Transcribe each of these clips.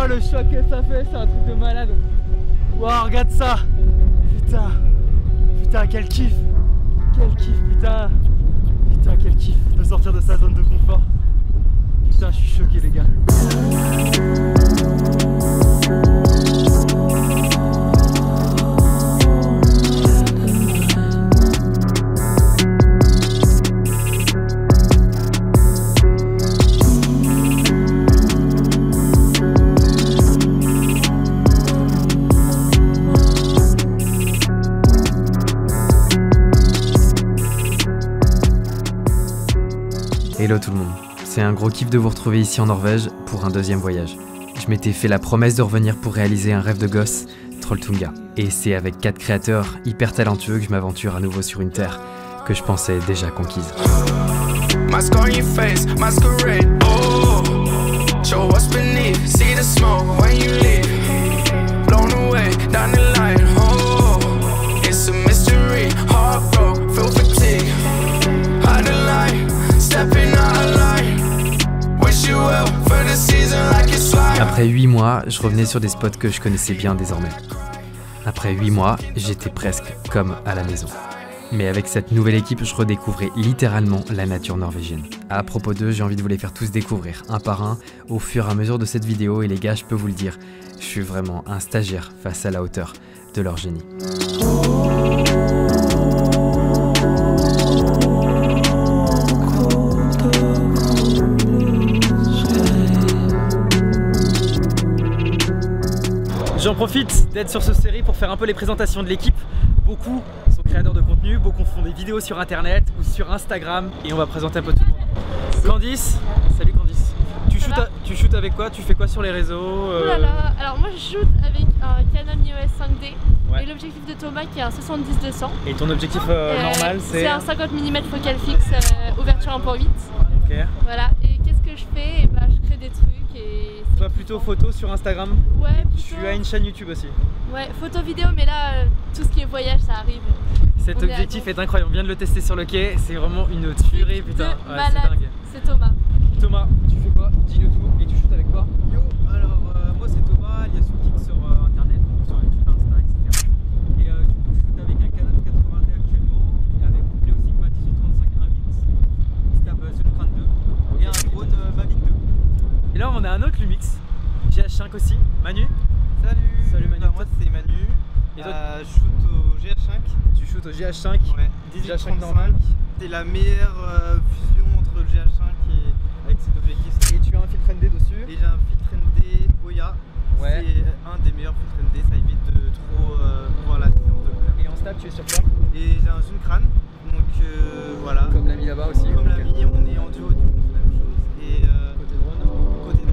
Oh le choc que ça fait, c'est un truc de malade. Waouh, regarde ça. Putain. Putain, quel kiff. Quel kiff, putain. Putain, quel kiff de sortir de sa zone de confort. Putain, je suis choqué les gars. Hello tout le monde, c'est un gros kiff de vous retrouver ici en Norvège pour un deuxième voyage. Je m'étais fait la promesse de revenir pour réaliser un rêve de gosse, Trolltunga. Et c'est avec 4 créateurs hyper talentueux que je m'aventure à nouveau sur une terre que je pensais déjà conquise. Après 8 mois, je revenais sur des spots que je connaissais bien désormais. Après 8 mois, j'étais presque comme à la maison. Mais avec cette nouvelle équipe, je redécouvrais littéralement la nature norvégienne. À propos d'eux, j'ai envie de vous les faire tous découvrir, un par un, au fur et à mesure de cette vidéo. Et les gars, je peux vous le dire, je suis vraiment un stagiaire face à la hauteur de leur génie. J'en profite d'être sur cette série pour faire un peu les présentations de l'équipe. Beaucoup sont créateurs de contenu, beaucoup font des vidéos sur internet ou sur Instagram et on va présenter un peu tout le monde. Candice, salut Candice. Tu shootes avec quoi? Tu fais quoi sur les réseaux? Oh là là. Alors moi je shoot avec un Canon EOS 5D et l'objectif de Thomas qui est un 70-200. Et ton objectif normal c'est? C'est un 50 mm focal fixe, ouverture 1.8. Ok. Voilà, et qu'est-ce que je fais? Et bah, je crée des trucs et... Toi plutôt photo sur Instagram? Ouais, plutôt. Tu as une chaîne YouTube aussi? Ouais, photo vidéo, mais là tout ce qui est voyage ça arrive. Cet objectif est incroyable, on vient de le tester sur le quai, c'est vraiment une tuerie putain, ouais, c'est dingue. C'est Thomas. Thomas, tu fais quoi? Dis-nous tout, et tu shootes avec quoi? Yo, alors moi c'est Thomas, alias Youkik sur internet, sur YouTube, Insta, etc. Et du coup je shoot avec un Canon 80D actuellement, et avec couplé aussi ma 1835 1.8, stab Zone 32, et un drone Mavic 2. Et là on a un autre Lumix, GH5 aussi, Manu. Salut Manu. Moi c'est Manu, et toi, je shoot au GH5. tu shootes au GH5, Ouais, GH5 normal. C'est la meilleure fusion entre le GH5 et avec cet objectif. Et tu as un filtre ND dessus. Et j'ai un filtre ND Oya. Ouais. C'est un des meilleurs filtres ND, ça évite de trop voir la différence de couleur. Et en stab tu es sur quoi? Et j'ai un zoom crâne, donc voilà. Comme l'ami là-bas aussi. Comme l'ami, on est en duo, du coup c'est la même chose. Et côté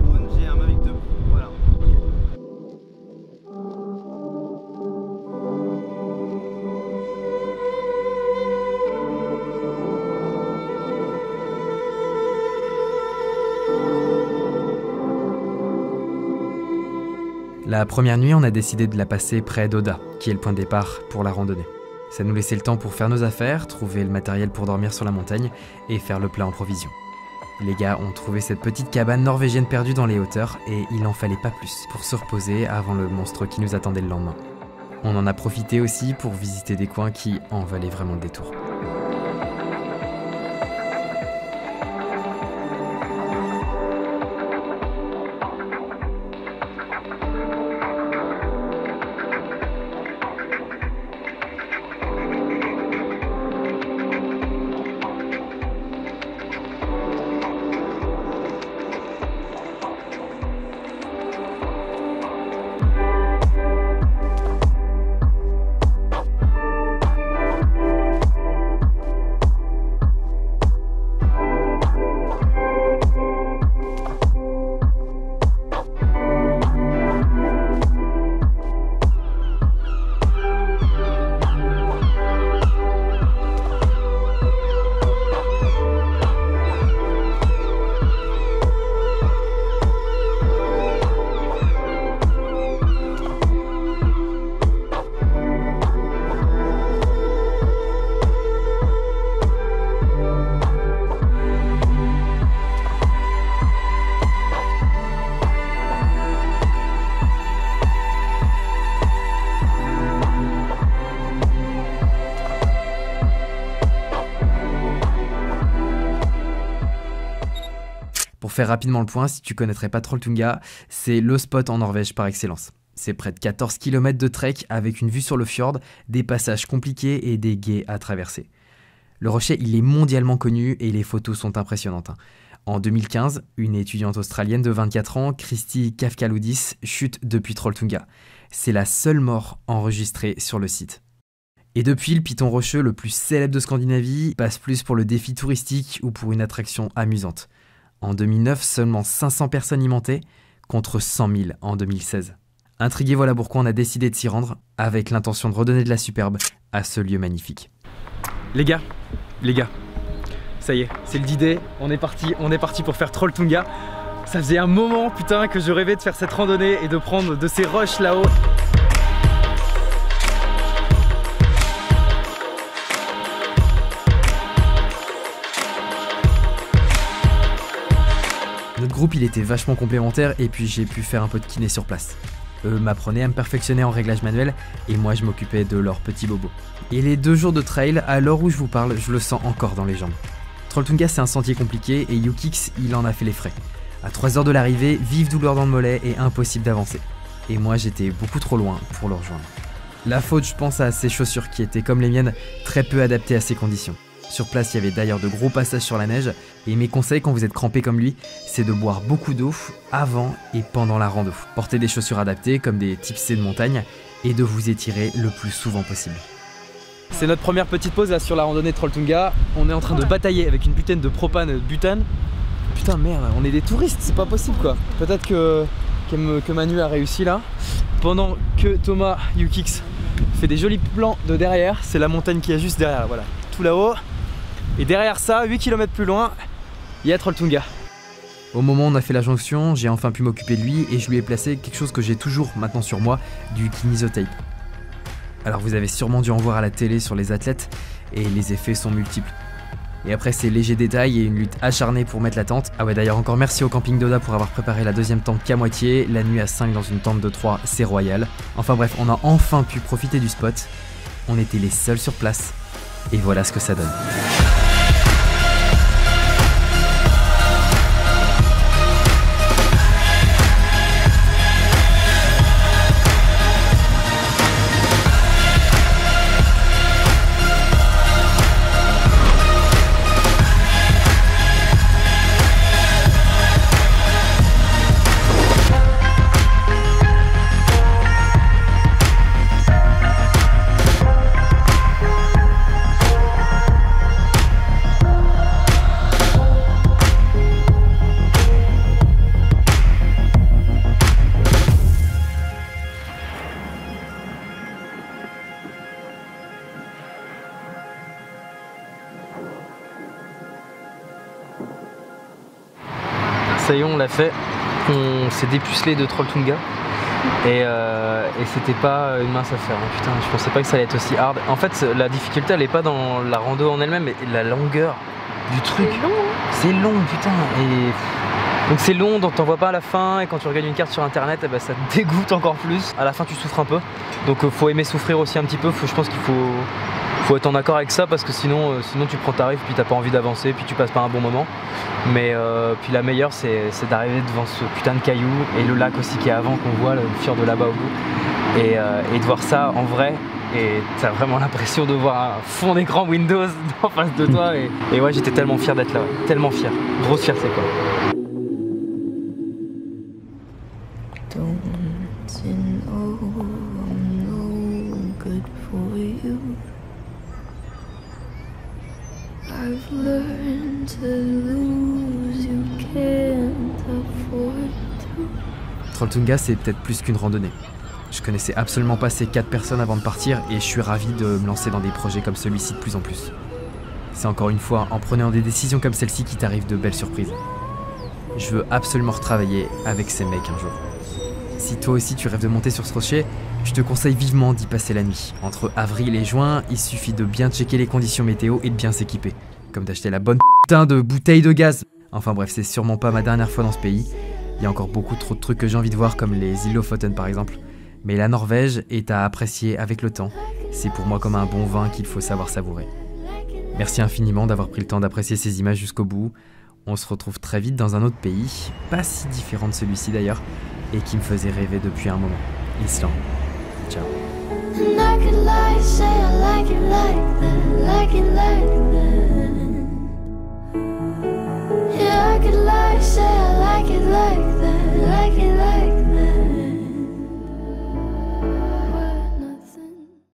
drone, j'ai un Mavic 2 Pro, voilà. La première nuit, on a décidé de la passer près d'Oda, qui est le point de départ pour la randonnée. Ça nous laissait le temps pour faire nos affaires, trouver le matériel pour dormir sur la montagne et faire le plat en provisions. Les gars ont trouvé cette petite cabane norvégienne perdue dans les hauteurs et il n'en fallait pas plus pour se reposer avant le monstre qui nous attendait le lendemain. On en a profité aussi pour visiter des coins qui en valaient vraiment le détour. Pour faire rapidement le point, si tu connaîtrais pas Trolltunga, c'est le spot en Norvège par excellence. C'est près de 14 km de trek avec une vue sur le fjord, des passages compliqués et des gués à traverser. Le rocher, il est mondialement connu et les photos sont impressionnantes. En 2015, une étudiante australienne de 24 ans, Christy Kafkaloudis, chute depuis Trolltunga. C'est la seule mort enregistrée sur le site. Et depuis, le piton rocheux le plus célèbre de Scandinavie passe plus pour le défi touristique ou pour une attraction amusante. En 2009, seulement 500 personnes y montaient, contre 100 000 en 2016. Intrigué, voilà pourquoi on a décidé de s'y rendre, avec l'intention de redonner de la superbe à ce lieu magnifique. Les gars, ça y est, c'est le D-Day, on est parti pour faire Trolltunga. Ça faisait un moment, putain, que je rêvais de faire cette randonnée et de prendre de ces roches là-haut. Notre groupe, il était vachement complémentaire et puis j'ai pu faire un peu de kiné sur place. Eux m'apprenaient à me perfectionner en réglage manuel et moi je m'occupais de leurs petits bobos. Et les 2 jours de trail, à l'heure où je vous parle, je le sens encore dans les jambes. Trolltunga, c'est un sentier compliqué et Yukix, il en a fait les frais. À 3 heures de l'arrivée, vive douleur dans le mollet et impossible d'avancer. Et moi j'étais beaucoup trop loin pour le rejoindre. La faute, je pense à ses chaussures qui étaient comme les miennes, très peu adaptées à ces conditions. Sur place, il y avait d'ailleurs de gros passages sur la neige et mes conseils quand vous êtes crampé comme lui, c'est de boire beaucoup d'eau avant et pendant la rando. Portez des chaussures adaptées comme des tipsées de montagne et de vous étirer le plus souvent possible. C'est notre première petite pause là sur la randonnée de Trolltunga. On est en train de batailler avec une putain de propane butane. Putain merde, on est des touristes, c'est pas possible quoi. Peut-être que Manu a réussi là. Pendant que Thomas Yukix fait des jolis plans de derrière, c'est la montagne qui est juste derrière, voilà, tout là-haut. Et derrière ça, 8 km plus loin, il y a Trolltunga. Au moment où on a fait la jonction, j'ai enfin pu m'occuper de lui et je lui ai placé quelque chose que j'ai toujours maintenant sur moi, du Kinesiotape. Alors vous avez sûrement dû en voir à la télé sur les athlètes et les effets sont multiples. Et après ces légers détails et une lutte acharnée pour mettre la tente. Ah ouais, d'ailleurs encore merci au camping Doda pour avoir préparé la deuxième tente qu'à moitié. La nuit à 5 dans une tente de 3, c'est royal. Enfin bref, on a enfin pu profiter du spot. On était les seuls sur place et voilà ce que ça donne. Ça y est, on l'a fait. On s'est dépucelé de Trolltunga et c'était pas une mince affaire. Putain, je pensais pas que ça allait être aussi hard. En fait, la difficulté elle est pas dans la rando en elle-même, mais la longueur du truc. C'est long, putain. Et donc c'est long, donc t'en vois pas à la fin. Et quand tu regardes une carte sur internet, eh ben, ça te dégoûte encore plus. À la fin, tu souffres un peu. Donc faut aimer souffrir aussi un petit peu. Je pense qu'il faut être en accord avec ça parce que sinon tu prends ta rive puis t'as pas envie d'avancer puis tu passes pas un bon moment. Mais puis la meilleure c'est d'arriver devant ce putain de caillou et le lac aussi qui est avant qu'on voit, le fjord de là-bas au bout et de voir ça en vrai et t'as vraiment l'impression de voir un fond d'écran Windows en face de toi et ouais j'étais tellement fier d'être là, ouais. Tellement fier, grosse fierté quoi. Trolltunga, c'est peut-être plus qu'une randonnée. Je connaissais absolument pas ces 4 personnes avant de partir et je suis ravi de me lancer dans des projets comme celui-ci de plus en plus. C'est encore une fois en prenant des décisions comme celle-ci qu'il t'arrive de belles surprises. Je veux absolument retravailler avec ces mecs un jour. Si toi aussi tu rêves de monter sur ce rocher, je te conseille vivement d'y passer la nuit. Entre avril et juin, il suffit de bien checker les conditions météo et de bien s'équiper. Comme d'acheter la bonne putain de bouteille de gaz. Enfin bref, c'est sûrement pas ma dernière fois dans ce pays. Il y a encore beaucoup trop de trucs que j'ai envie de voir comme les îles Lofoten par exemple. Mais la Norvège est à apprécier avec le temps. C'est pour moi comme un bon vin qu'il faut savoir savourer. Merci infiniment d'avoir pris le temps d'apprécier ces images jusqu'au bout. On se retrouve très vite dans un autre pays, pas si différent de celui-ci d'ailleurs, et qui me faisait rêver depuis un moment. Islande. Ciao. And I could lie, say I like it like that, like it like that.